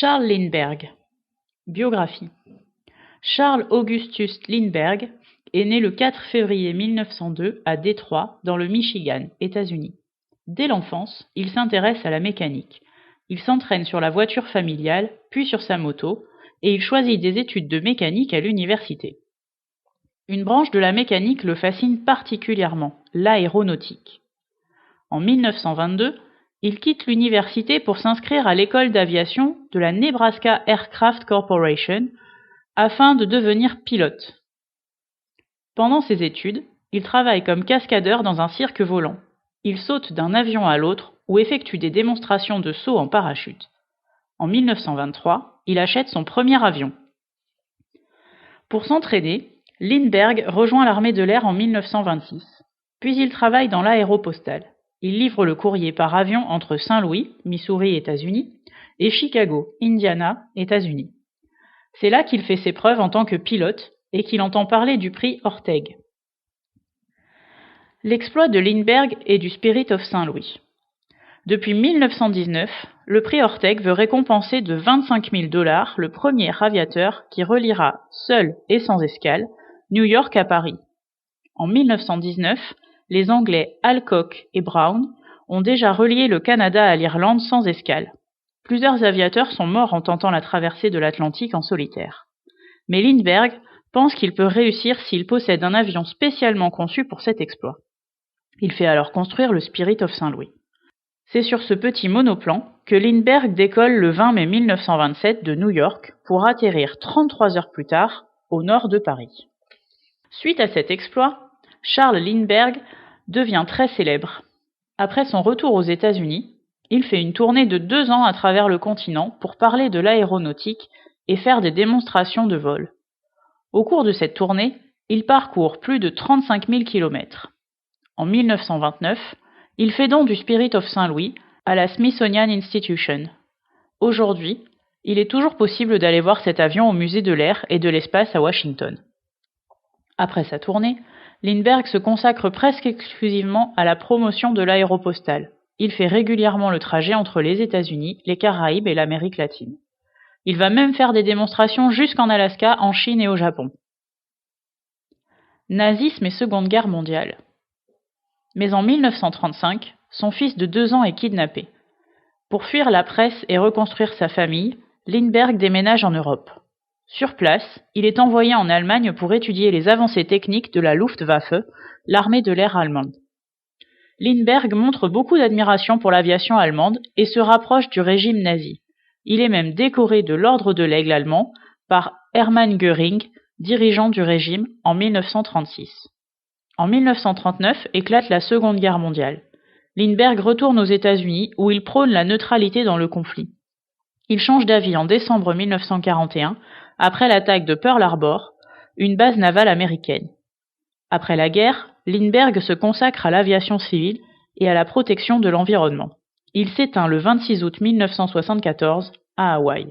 Charles Lindbergh. Biographie. Charles Augustus Lindbergh est né le 4 février 1902 à Détroit, dans le Michigan, États-Unis. Dès l'enfance, il s'intéresse à la mécanique. Il s'entraîne sur la voiture familiale, puis sur sa moto, et il choisit des études de mécanique à l'université. Une branche de la mécanique le fascine particulièrement, l'aéronautique. En 1922, il quitte l'université pour s'inscrire à l'école d'aviation de la Nebraska Aircraft Corporation afin de devenir pilote. Pendant ses études, il travaille comme cascadeur dans un cirque volant. Il saute d'un avion à l'autre ou effectue des démonstrations de saut en parachute. En 1923, il achète son premier avion. Pour s'entraîner, Lindbergh rejoint l'armée de l'air en 1926. Puis il travaille dans l'aéropostale. Il livre le courrier par avion entre Saint-Louis, Missouri, États-Unis, et Chicago, Indiana, États-Unis. C'est là qu'il fait ses preuves en tant que pilote et qu'il entend parler du prix Orteig. L'exploit de Lindbergh est du Spirit of Saint-Louis. Depuis 1919, le prix Orteig veut récompenser de 25 000 $ le premier aviateur qui reliera, seul et sans escale, New York à Paris. En 1919, les Anglais Alcock et Brown ont déjà relié le Canada à l'Irlande sans escale. Plusieurs aviateurs sont morts en tentant la traversée de l'Atlantique en solitaire. Mais Lindbergh pense qu'il peut réussir s'il possède un avion spécialement conçu pour cet exploit. Il fait alors construire le Spirit of Saint-Louis. C'est sur ce petit monoplan que Lindbergh décolle le 20 mai 1927 de New York pour atterrir 33 heures plus tard au nord de Paris. Suite à cet exploit, Charles Lindbergh devient très célèbre. Après son retour aux États-Unis, il fait une tournée de 2 ans à travers le continent pour parler de l'aéronautique et faire des démonstrations de vol. Au cours de cette tournée, il parcourt plus de 35 000 km. En 1929, il fait don du Spirit of Saint-Louis à la Smithsonian Institution. Aujourd'hui, il est toujours possible d'aller voir cet avion au musée de l'air et de l'espace à Washington. Après sa tournée, Lindbergh se consacre presque exclusivement à la promotion de l'aéropostale. Il fait régulièrement le trajet entre les États-Unis, les Caraïbes et l'Amérique latine. Il va même faire des démonstrations jusqu'en Alaska, en Chine et au Japon. Nazisme et Seconde Guerre mondiale. Mais en 1935, son fils de 2 ans est kidnappé. Pour fuir la presse et reconstruire sa famille, Lindbergh déménage en Europe. Sur place, il est envoyé en Allemagne pour étudier les avancées techniques de la Luftwaffe, l'armée de l'air allemande. Lindbergh montre beaucoup d'admiration pour l'aviation allemande et se rapproche du régime nazi. Il est même décoré de l'ordre de l'Aigle allemand par Hermann Göring, dirigeant du régime, en 1936. En 1939 éclate la Seconde Guerre mondiale. Lindbergh retourne aux États-Unis où il prône la neutralité dans le conflit. Il change d'avis en décembre 1941 après l'attaque de Pearl Harbor, une base navale américaine. Après la guerre, Lindbergh se consacre à l'aviation civile et à la protection de l'environnement. Il s'éteint le 26 août 1974 à Hawaï.